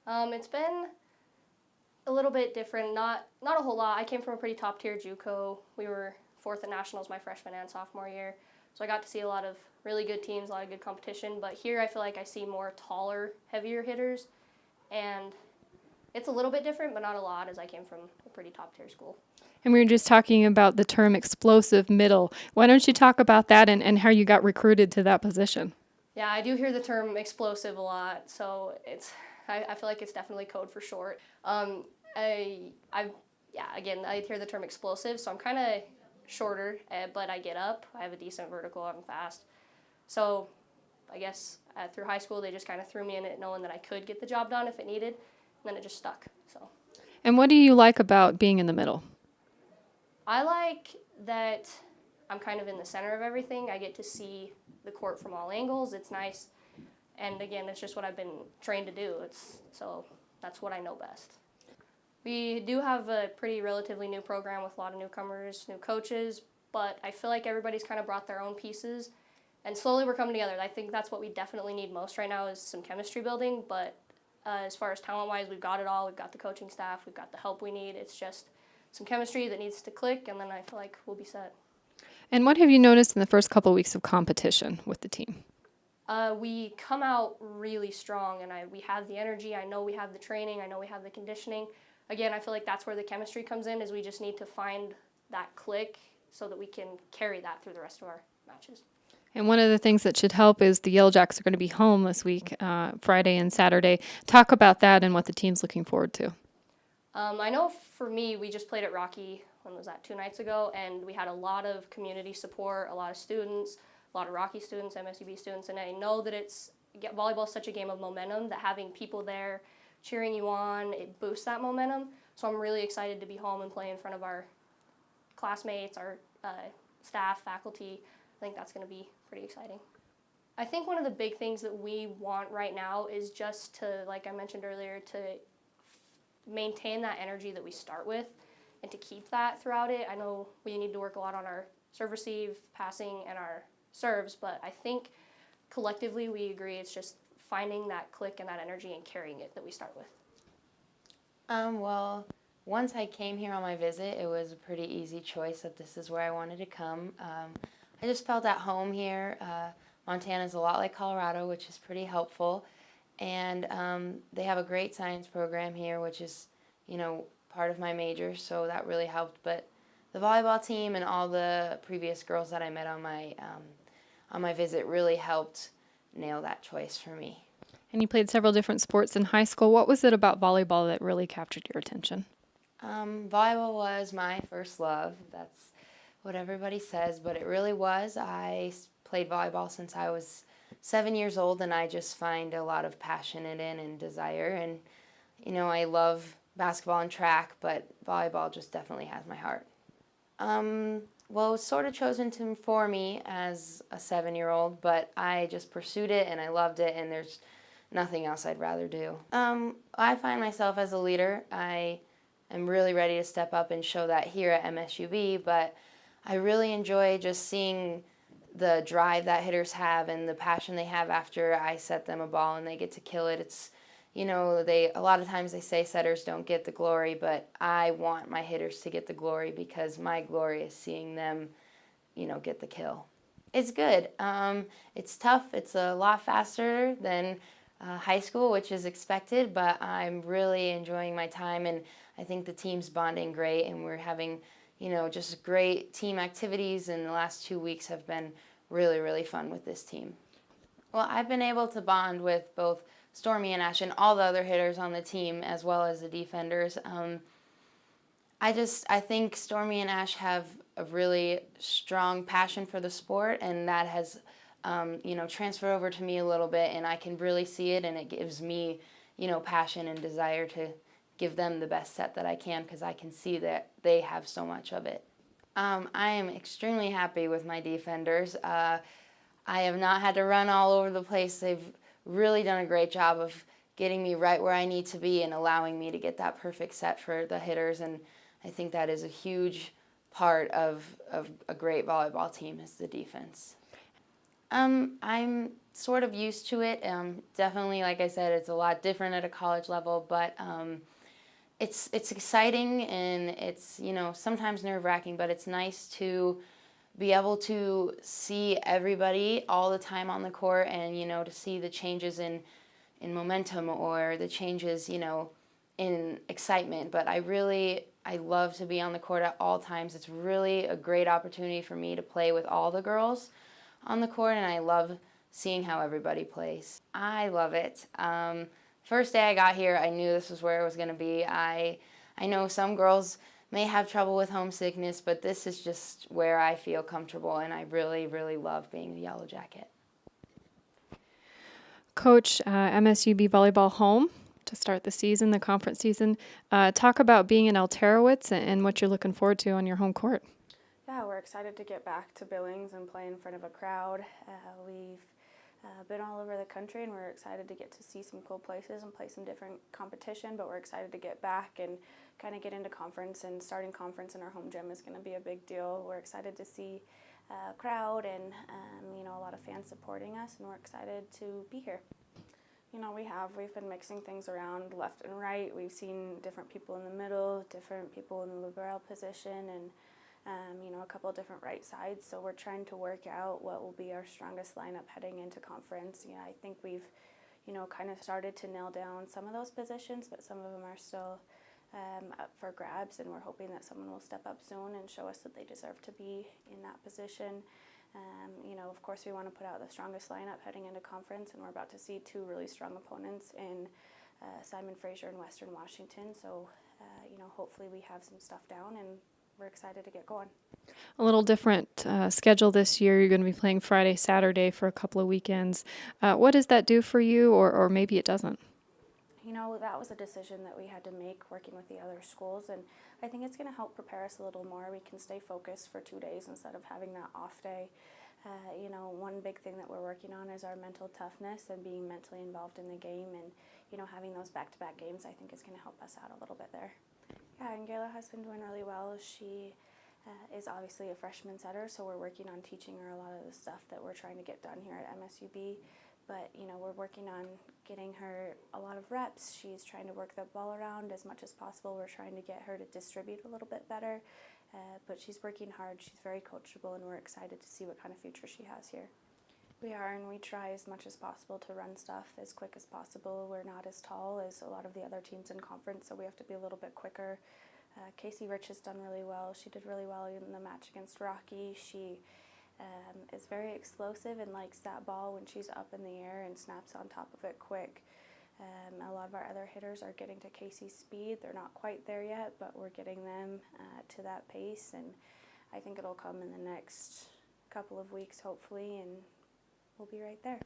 It's been a little bit different, not a whole lot. I came from a pretty top tier JUCO. We were fourth at nationals my freshman and sophomore year, so I got to see a lot of really good teams, a lot of good competition. But here I feel like I see more taller, heavier hitters, and it's a little bit different, but not a lot, as I came from a pretty top tier school. And we were just talking about the term explosive middle. Why don't you talk about that and how you got recruited to that position? Yeah, I do hear the term explosive a lot, so I feel like it's definitely code for short. Again, I hear the term explosive, so I'm kind of shorter, but I get up. I have a decent vertical. I'm fast. So I guess through high school, they just kind of threw me in it, knowing that I could get the job done if it needed, and then it just stuck. So. And what do you like about being in the middle? I like that I'm kind of in the center of everything. I get to see the court from all angles. It's nice. And again, it's just what I've been trained to do. So that's what I know best. We do have a pretty relatively new program with a lot of newcomers, new coaches, but I feel like everybody's kind of brought their own pieces, and slowly we're coming together. I think that's what we definitely need most right now is some chemistry building, but as far as talent-wise, we've got it all. We've got the coaching staff. We've got the help we need. It's just some chemistry that needs to click, and then I feel like we'll be set. And what have you noticed in the first couple of weeks of competition with the team? We come out really strong, and we have the energy. I know we have the training. I know we have the conditioning. Again, I feel like that's where the chemistry comes in, is we just need to find that click so that we can carry that through the rest of our matches. And one of the things that should help is the Yelljacks are going to be home this week, Friday and Saturday. Talk about that and what the team's looking forward to. I know for me, we just played at Rocky, when was that, 2 nights ago, and we had a lot of community support, a lot of students, a lot of Rocky students, MSUB students, and I know that volleyball is such a game of momentum that having people there cheering you on, it boosts that momentum. So I'm really excited to be home and play in front of our classmates, our staff, faculty. I think that's going to be pretty exciting. I think one of the big things that we want right now is just to, like I mentioned earlier, to maintain that energy that we start with and to keep that throughout it. I know we need to work a lot on our serve receive, passing, and our serves, but I think collectively we agree it's just finding that click and that energy and carrying it that we start with. Well, once I came here on my visit, it was a pretty easy choice that this is where I wanted to come. I just felt at home here. Montana's a lot like Colorado, which is pretty helpful. And they have a great science program here, which is, part of my major, so that really helped. But the volleyball team and all the previous girls that I met on my visit really helped nail that choice for me. And you played several different sports in high school. What was it about volleyball that really captured your attention? Volleyball was my first love. That's what everybody says, but it really was. I played volleyball since I was 7 years old, and I just find a lot of passion in it and desire. And, I love basketball and track, but volleyball just definitely has my heart. Well, it was sort of chosen for me as a 7-year-old, but I just pursued it and I loved it, and there's nothing else I'd rather do. I find myself as a leader. I am really ready to step up and show that here at MSUB, but I really enjoy just seeing the drive that hitters have and the passion they have after I set them a ball and they get to kill it. It's, a lot of times they say setters don't get the glory, but I want my hitters to get the glory because my glory is seeing them, get the kill. It's good. It's tough. It's a lot faster than high school, which is expected, but I'm really enjoying my time, and I think the team's bonding great, and we're having, just great team activities, and the last 2 weeks have been really, really fun with this team. Well, I've been able to bond with both Stormy and Ash and all the other hitters on the team, as well as the defenders. I think Stormy and Ash have a really strong passion for the sport, and that has, transferred over to me a little bit, and I can really see it, and it gives me, passion and desire to give them the best set that I can, because I can see that they have so much of it. I am extremely happy with my defenders. I have not had to run all over the place. They've really done a great job of getting me right where I need to be and allowing me to get that perfect set for the hitters, and I think that is a huge part of a great volleyball team is the defense. I'm sort of used to it. Definitely, like I said, it's a lot different at a college level, but it's exciting, and it's, you know, sometimes nerve-wracking, but it's nice to be able to see everybody all the time on the court, and, you know, to see the changes in momentum, or the changes, you know, in excitement. But I love to be on the court at all times. It's really a great opportunity for me to play with all the girls on the court, and I love seeing how everybody plays. I love it. First day I got here, I knew this was where it was going to be. I know some girls may have trouble with homesickness, but this is just where I feel comfortable, and I really, really love being a Yellow Jacket. Coach, MSUB volleyball home to start the season, the conference season. Talk about being in Alterowitz and what you're looking forward to on your home court. Yeah, we're excited to get back to Billings and play in front of a crowd. We've been all over the country, and we're excited to get to see some cool places and play some different competition, but we're excited to get back and kind of get into conference, and starting conference in our home gym is going to be a big deal. We're excited to see a crowd and you know, a lot of fans supporting us, and we're excited to be here. You know, we've been mixing things around left and right. We've seen different people in the middle, different people in the libero position, and you know, a couple of different right sides. So we're trying to work out what will be our strongest lineup heading into conference. Yeah, I think we've, you know, kind of started to nail down some of those positions, but some of them are still up for grabs, and we're hoping that someone will step up soon and show us that they deserve to be in that position. You know, of course, we want to put out the strongest lineup heading into conference, and we're about to see two really strong opponents in Simon Fraser and Western Washington. So, you know, hopefully we have some stuff down, and we're excited to get going. A little different schedule this year. You're going to be playing Friday, Saturday for a couple of weekends. What does that do for you, or maybe it doesn't? You know, that was a decision that we had to make working with the other schools, and I think it's going to help prepare us a little more. We can stay focused for 2 days instead of having that off day. You know, one big thing that we're working on is our mental toughness and being mentally involved in the game, and, you know, having those back-to-back games I think is going to help us out a little bit there. Yeah, Angala has been doing really well. She is obviously a freshman setter, so we're working on teaching her a lot of the stuff that we're trying to get done here at MSUB. But, you know, we're working on getting her a lot of reps. She's trying to work the ball around as much as possible. We're trying to get her to distribute a little bit better. But she's working hard. She's very coachable, and we're excited to see what kind of future she has here. We are, and we try as much as possible to run stuff as quick as possible. We're not as tall as a lot of the other teams in conference, so we have to be a little bit quicker. Casey Rich has done really well. She did really well in the match against Rocky. She is very explosive and likes that ball when she's up in the air and snaps on top of it quick. A lot of our other hitters are getting to Casey's speed. They're not quite there yet, but we're getting them to that pace, and I think it'll come in the next couple of weeks, hopefully, and we'll be right there.